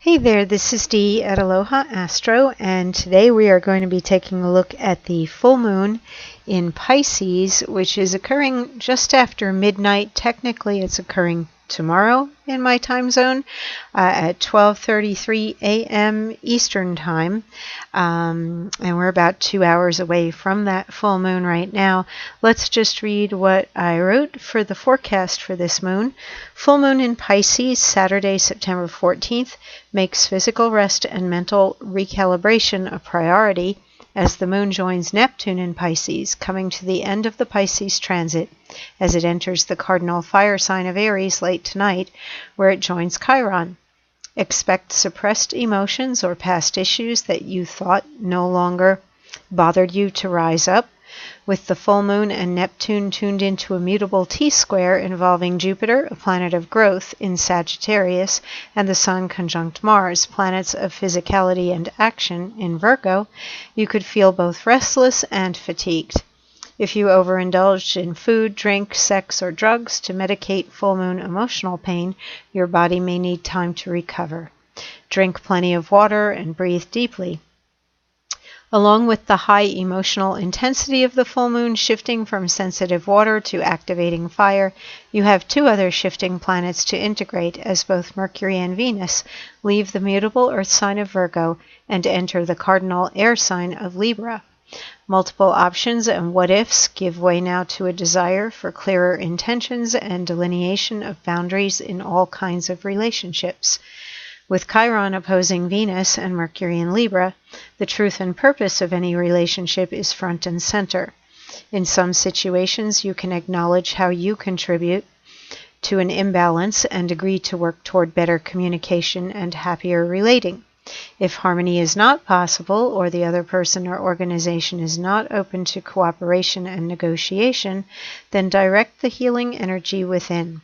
Hey there, this is Dee at Aloha Astro, and today we are going to be taking a look at the full moon in Pisces, which is occurring just after midnight. Technically, it's occurring tomorrow in my time zone at 12:33 a.m. Eastern Time, and we're about 2 hours away from that full moon right now. Let's just read what I wrote for the forecast for this moon. Full moon in Pisces, Saturday, September 14th, makes physical rest and mental recalibration a priority as the moon joins Neptune in Pisces, coming to the end of the Pisces transit as it enters the cardinal fire sign of Aries late tonight, where it joins Chiron. Expect suppressed emotions or past issues that you thought no longer bothered you to rise up. With the full moon and Neptune tuned into a mutable T-square involving Jupiter, a planet of growth, in Sagittarius, and the Sun conjunct Mars, planets of physicality and action, in Virgo, you could feel both restless and fatigued. If you overindulged in food, drink, sex, or drugs to medicate full moon emotional pain, your body may need time to recover. Drink plenty of water and breathe deeply. Along with the high emotional intensity of the full moon shifting from sensitive water to activating fire, you have two other shifting planets to integrate as both Mercury and Venus leave the mutable Earth sign of Virgo and enter the cardinal air sign of Libra. Multiple options and what-ifs give way now to a desire for clearer intentions and delineation of boundaries in all kinds of relationships. With Chiron opposing Venus and Mercury in Libra, the truth and purpose of any relationship is front and center. In some situations, you can acknowledge how you contribute to an imbalance and agree to work toward better communication and happier relating. If harmony is not possible, or the other person or organization is not open to cooperation and negotiation, then direct the healing energy within.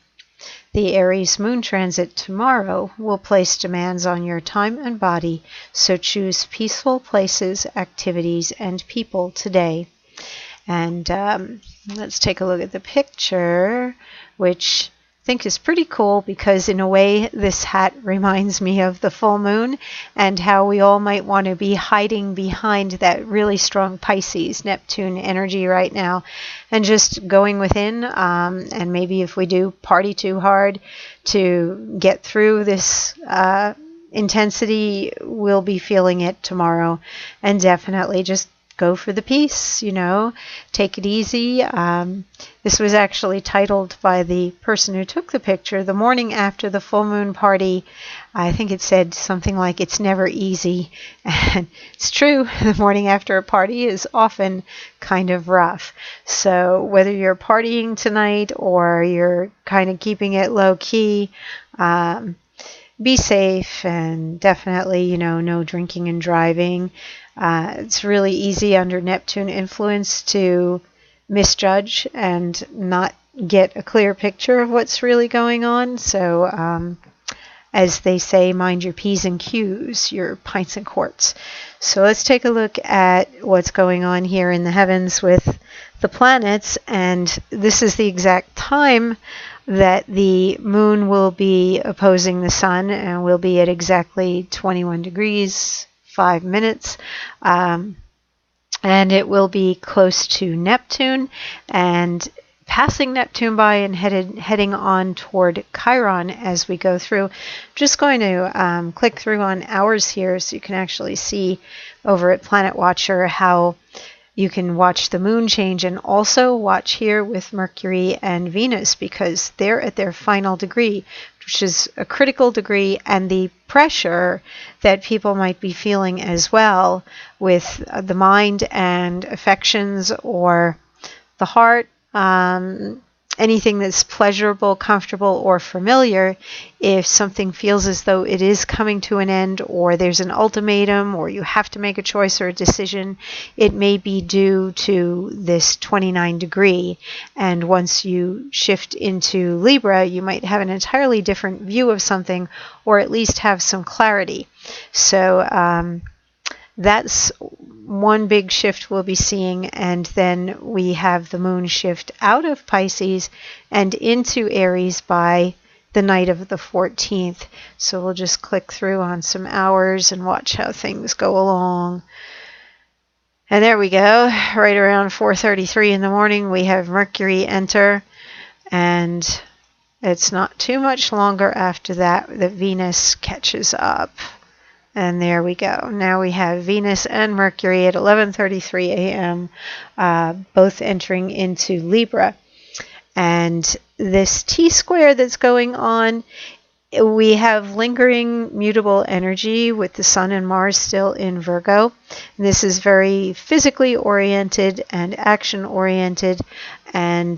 The Aries moon transit tomorrow will place demands on your time and body, so choose peaceful places, activities, and people today. And let's take a look at the picture, which I think is pretty cool because in a way this hat reminds me of the full moon and how we all might want to be hiding behind that really strong Pisces Neptune energy right now and just going within, and maybe if we do party too hard to get through this intensity, we'll be feeling it tomorrow. And definitely just go for the peace, take it easy. This was actually titled by the person who took the picture, the morning after the full moon party. I think it said something like, "It's never easy." And it's true, the morning after a party is often kind of rough. So whether you're partying tonight or you're kind of keeping it low key, be safe, and definitely, no drinking and driving. It's really easy under Neptune influence to misjudge and not get a clear picture of what's really going on. So, as they say, mind your P's and Q's, your pints and quarts. So let's take a look at what's going on here in the heavens with the planets. And this is the exact time that the moon will be opposing the sun, and will be at exactly 21 degrees 5 minutes, and it will be close to Neptune and passing Neptune by and heading on toward Chiron as we go through. Just going to click through on hours here so you can actually see over at Planet Watcher how you can watch the moon change, and also watch here with Mercury and Venus because they're at their final degree, which is a critical degree, and the pressure that people might be feeling as well with the mind and affections or the heart, anything that's pleasurable, comfortable, or familiar. If something feels as though it is coming to an end, or there's an ultimatum, or you have to make a choice or a decision, it may be due to this 29 degree. And once you shift into Libra, you might have an entirely different view of something, or at least have some clarity. So that's one big shift we'll be seeing, and then we have the moon shift out of Pisces and into Aries by the night of the 14th. So we'll just click through on some hours and watch how things go along. And there we go. Right around 4:33 in the morning, we have Mercury enter, and it's not too much longer after that that Venus catches up. And there we go. Now we have Venus and Mercury at 11:33 a.m., both entering into Libra. And this T-square that's going on, we have lingering mutable energy with the Sun and Mars still in Virgo. And this is very physically oriented and action oriented, and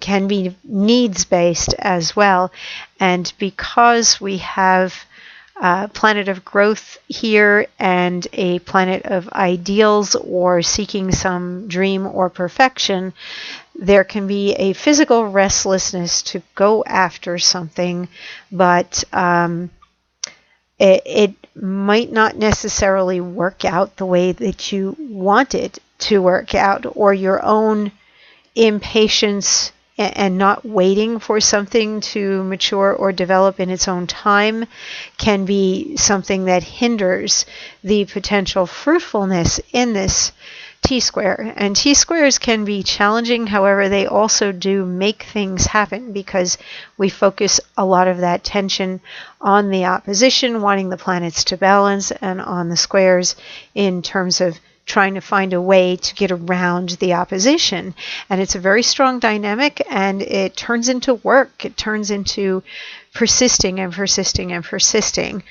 can be needs based as well. And because we have planet of growth here and a planet of ideals or seeking some dream or perfection, there can be a physical restlessness to go after something, but it might not necessarily work out the way that you want it to work out, or your own impatience and not waiting for something to mature or develop in its own time can be something that hinders the potential fruitfulness in this T-square. And T-squares can be challenging, however, they also do make things happen because we focus a lot of that tension on the opposition, wanting the planets to balance, and on the squares in terms of trying to find a way to get around the opposition. And it's a very strong dynamic, and it turns into work. It turns into persisting and persisting and persisting.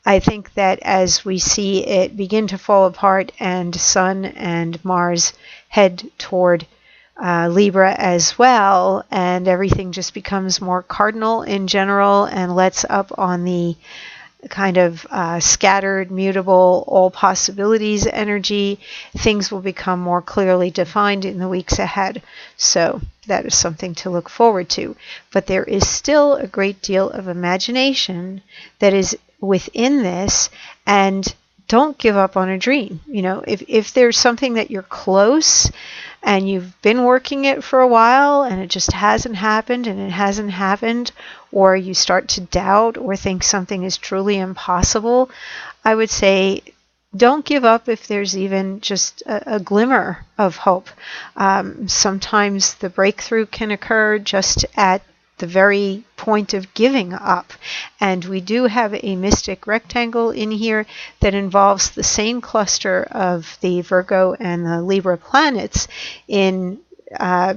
I think that as we see it begin to fall apart and Sun and Mars head toward Libra as well, and everything just becomes more cardinal in general and lets up on the kind of scattered, mutable, all possibilities energy, things will become more clearly defined in the weeks ahead. So that is something to look forward to. But there is still a great deal of imagination that is within this, and don't give up on a dream. You know, if there's something that you're close and you've been working it for a while and it just hasn't happened and it hasn't happened, or you start to doubt or think something is truly impossible, I would say don't give up if there's even just a glimmer of hope. Sometimes the breakthrough can occur just at the very point of giving up. And we do have a mystic rectangle in here that involves the same cluster of the Virgo and the Libra planets in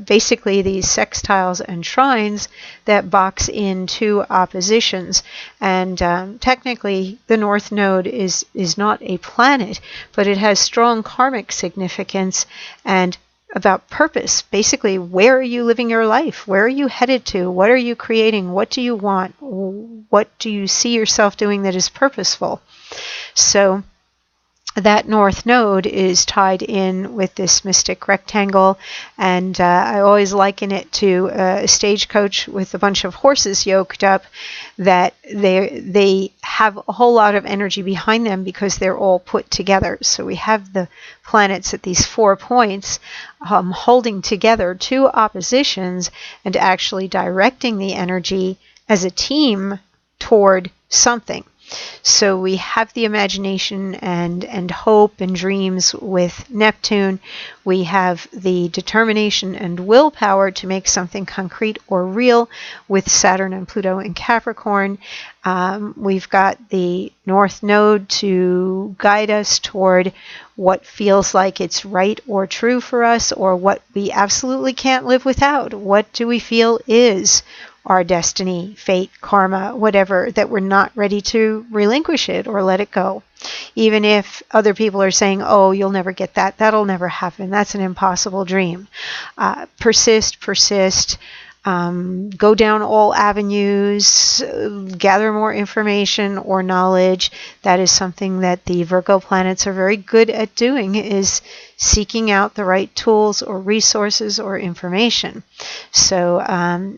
basically these sextiles and trines that box in two oppositions. And technically the North Node is not a planet, but it has strong karmic significance and about purpose. Basically, where are you living your life? Where are you headed to? What are you creating? What do you want? What do you see yourself doing that is purposeful? So that North Node is tied in with this mystic rectangle, and I always liken it to a stagecoach with a bunch of horses yoked up, that they have a whole lot of energy behind them because they're all put together. So we have the planets at these 4 points holding together two oppositions and actually directing the energy as a team toward something. So we have the imagination and hope and dreams with Neptune. We have the determination and willpower to make something concrete or real with Saturn and Pluto in Capricorn. We've got the North Node to guide us toward what feels like it's right or true for us, or what we absolutely can't live without. What do we feel is our destiny, fate, karma, whatever, that we're not ready to relinquish it or let it go. Even if other people are saying, oh, you'll never get that, that'll never happen, that's an impossible dream. Persist, go down all avenues, gather more information or knowledge. That is something that the Virgo planets are very good at doing, is seeking out the right tools or resources or information. So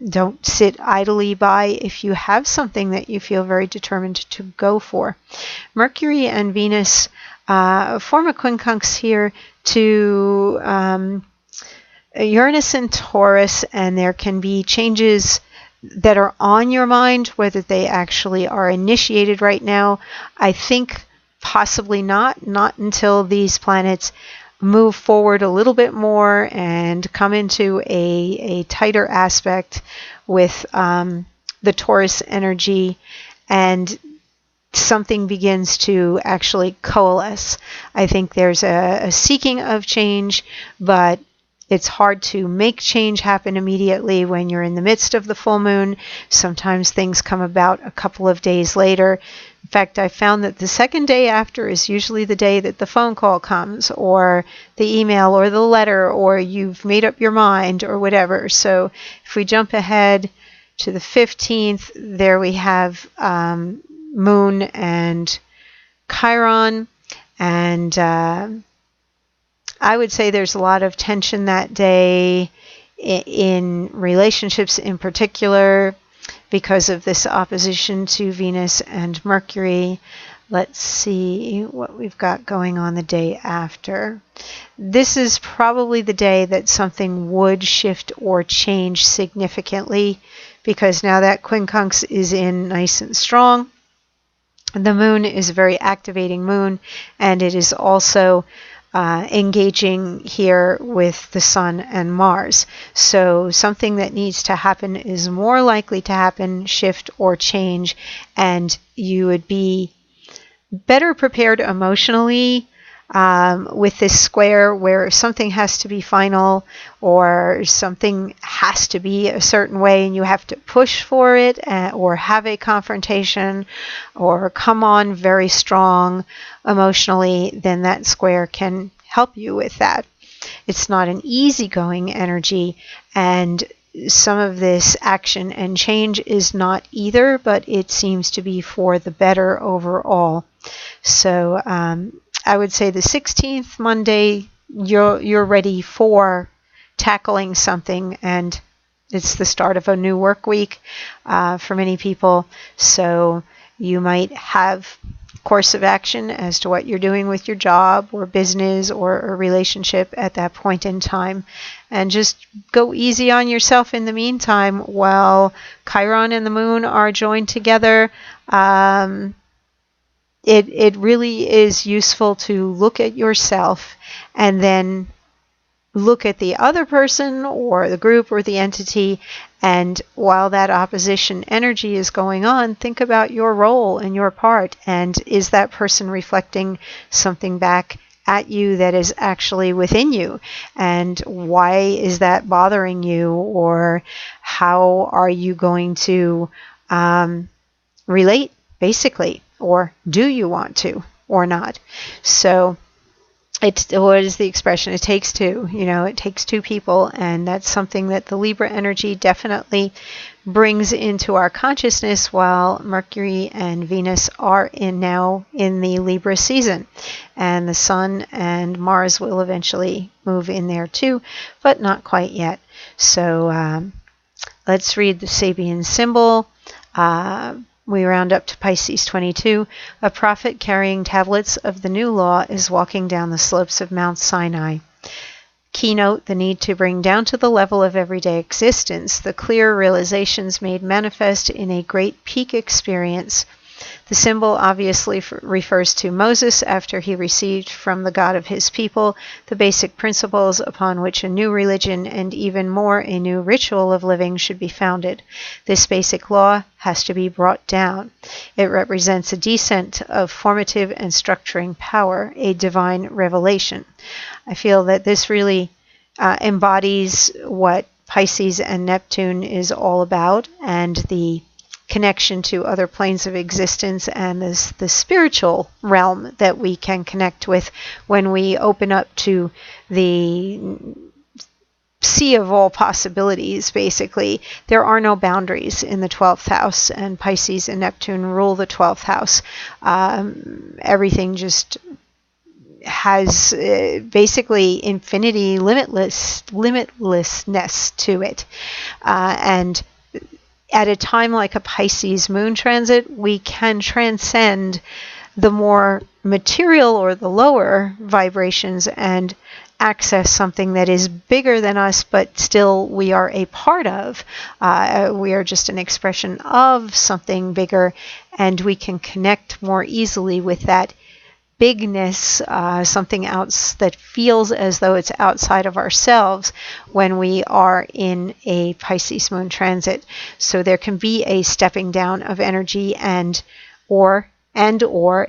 don't sit idly by if you have something that you feel very determined to go for. Mercury and Venus form a quincunx here to Uranus and Taurus, and there can be changes that are on your mind, whether they actually are initiated right now. I think possibly not until these planets move forward a little bit more and come into a tighter aspect with the Taurus energy, and something begins to actually coalesce. I think there's a seeking of change, but it's hard to make change happen immediately when you're in the midst of the full moon. Sometimes things come about a couple of days later. In fact, I found that the second day after is usually the day that the phone call comes, or the email, or the letter, or you've made up your mind, or whatever. So if we jump ahead to the 15th, there we have Moon and Chiron, and I would say there's a lot of tension that day in relationships in particular because of this opposition to Venus and Mercury. Let's see what we've got going on the day after. This is probably the day that something would shift or change significantly, because now that quincunx is in nice and strong. The moon is a very activating moon, and it is also engaging here with the Sun and Mars. So something that needs to happen is more likely to happen, shift or change, and you would be better prepared emotionally with this square, where something has to be final or something has to be a certain way and you have to push for it, or have a confrontation or come on very strong emotionally, then that square can help you with that. It's not an easygoing energy, and some of this action and change is not either, but it seems to be for the better overall. So I would say the 16th, Monday, you're ready for tackling something, and it's the start of a new work week for many people. So you might have course of action as to what you're doing with your job or business or a relationship at that point in time, and just go easy on yourself in the meantime while Chiron and the moon are joined together. It really is useful to look at yourself and then look at the other person or the group or the entity, and while that opposition energy is going on, think about your role and your part, and is that person reflecting something back at you that is actually within you, and why is that bothering you, or how are you going to relate, basically, or do you want to or not? So what is the expression? It takes two. It takes two people, and that's something that the Libra energy definitely brings into our consciousness, while Mercury and Venus are now in the Libra season, and the Sun and Mars will eventually move in there too, but not quite yet. So let's read the Sabian symbol. We round up to Pisces 22. A prophet carrying tablets of the new law is walking down the slopes of Mount Sinai. Keynote: the need to bring down to the level of everyday existence the clear realizations made manifest in a great peak experience. The symbol obviously refers to Moses after he received from the God of his people the basic principles upon which a new religion, and even more a new ritual of living, should be founded. This basic law has to be brought down. It represents a descent of formative and structuring power, a divine revelation. I feel that this really embodies what Pisces and Neptune is all about, and the connection to other planes of existence and the spiritual realm that we can connect with when we open up to the sea of all possibilities. Basically, there are no boundaries in the 12th house, and Pisces and Neptune rule the 12th house. Everything just has basically infinity, limitlessness to it, and at a time like a Pisces moon transit, we can transcend the more material or the lower vibrations and access something that is bigger than us, but still we are a part of. We are just an expression of something bigger, and we can connect more easily with that bigness, something else that feels as though it's outside of ourselves when we are in a Pisces moon transit. So there can be a stepping down of energy and or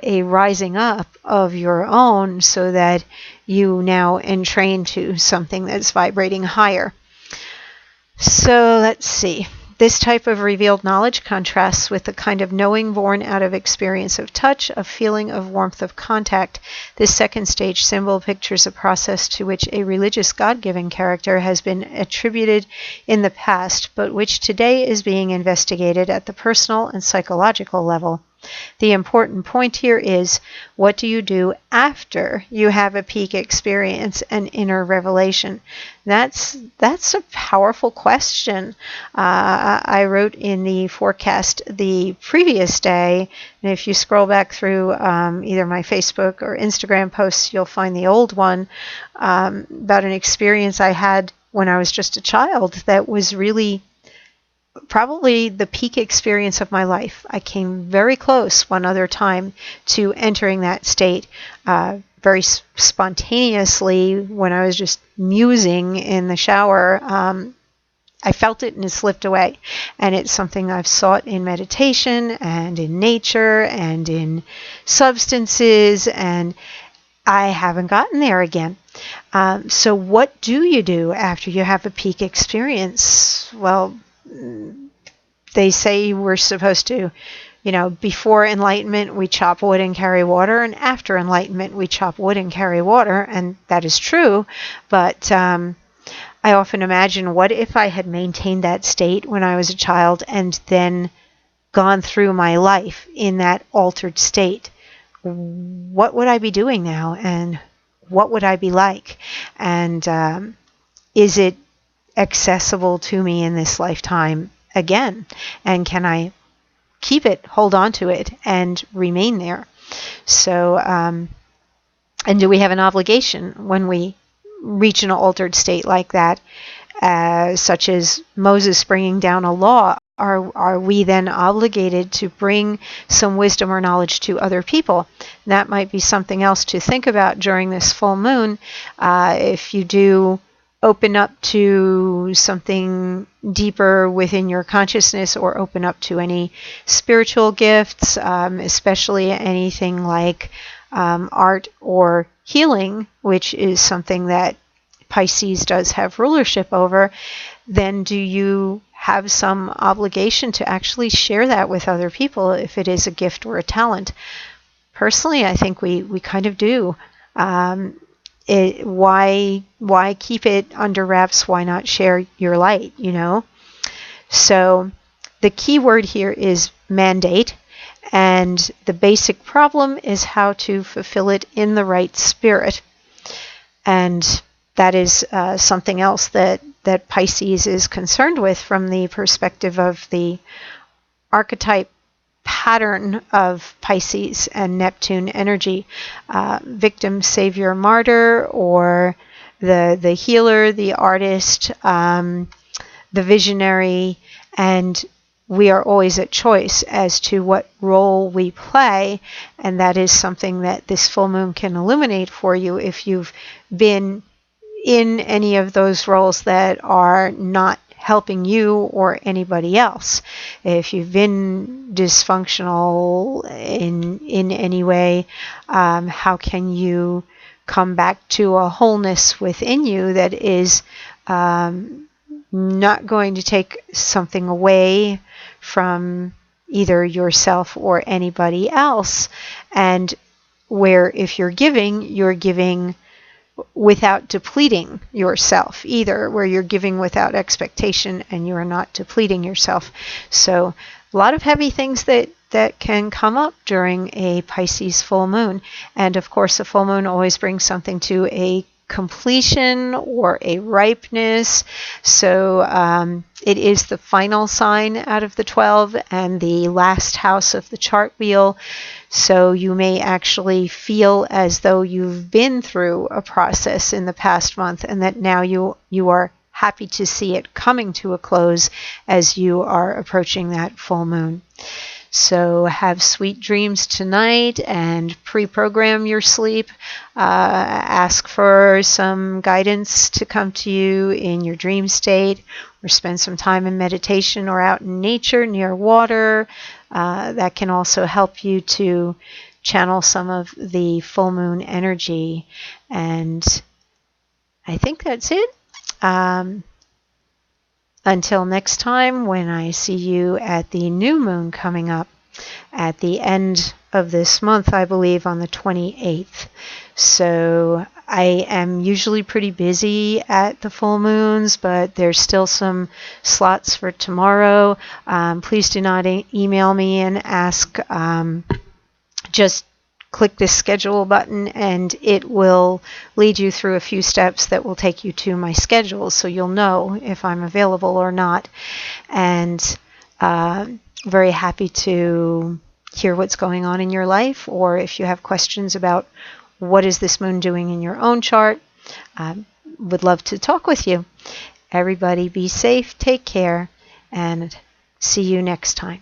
a rising up of your own, so that you now entrain to something that's vibrating higher. So let's see. This type of revealed knowledge contrasts with the kind of knowing born out of experience of touch, of feeling of warmth of contact. This second stage symbol pictures a process to which a religious God-given character has been attributed in the past, but which today is being investigated at the personal and psychological level. The important point here is, what do you do after you have a peak experience and inner revelation? That's a powerful question. I wrote in the forecast the previous day, and if you scroll back through either my Facebook or Instagram posts, you'll find the old one about an experience I had when I was just a child that was really probably the peak experience of my life. I came very close one other time to entering that state very spontaneously when I was just musing in the shower. I felt it and it slipped away. And it's something I've sought in meditation and in nature and in substances, and I haven't gotten there again. So what do you do after you have a peak experience? Well, they say we're supposed to, before enlightenment we chop wood and carry water, and after enlightenment we chop wood and carry water, and that is true. But I often imagine, what if I had maintained that state when I was a child and then gone through my life in that altered state? What would I be doing now, and what would I be like? And is it accessible to me in this lifetime again? And can I keep it, hold on to it, and remain there? So, and do we have an obligation when we reach an altered state like that, such as Moses bringing down a law? Are we then obligated to bring some wisdom or knowledge to other people? That might be something else to think about during this full moon. If you do open up to something deeper within your consciousness, or open up to any spiritual gifts, especially anything like art or healing, which is something that Pisces does have rulership over, then do you have some obligation to actually share that with other people if it is a gift or a talent? Personally, I think we kind of do. Why keep it under wraps? Why not share your light, So the key word here is mandate, and the basic problem is how to fulfill it in the right spirit. And that is something else that Pisces is concerned with from the perspective of the archetype pattern of Pisces and Neptune energy. Victim, savior, martyr, or the healer, the artist, the visionary, and we are always at choice as to what role we play, and that is something that this full moon can illuminate for you if you've been in any of those roles that are not helping you or anybody else. If you've been dysfunctional in any way, how can you come back to a wholeness within you that is not going to take something away from either yourself or anybody else, and where if you're giving without depleting yourself either, where you're giving without expectation and you're not depleting yourself. So a lot of heavy things that can come up during a Pisces full moon. And of course, a full moon always brings something to a completion or a ripeness. So it is the final sign out of the 12 and the last house of the chart wheel. So you may actually feel as though you've been through a process in the past month and that now you are happy to see it coming to a close as you are approaching that full moon. So have sweet dreams tonight and pre-program your sleep. Ask for some guidance to come to you in your dream state, or spend some time in meditation or out in nature near water. That can also help you to channel some of the full moon energy. And I think that's it. Until next time, when I see you at the new moon coming up at the end of this month, I believe on the 28th. So I am usually pretty busy at the full moons, but there's still some slots for tomorrow. Please do not email me and ask. Just click this schedule button and it will lead you through a few steps that will take you to my schedule, so you'll know if I'm available or not. And very happy to hear what's going on in your life, or if you have questions about what is this moon doing in your own chart, would love to talk with you. Everybody be safe, take care, and see you next time.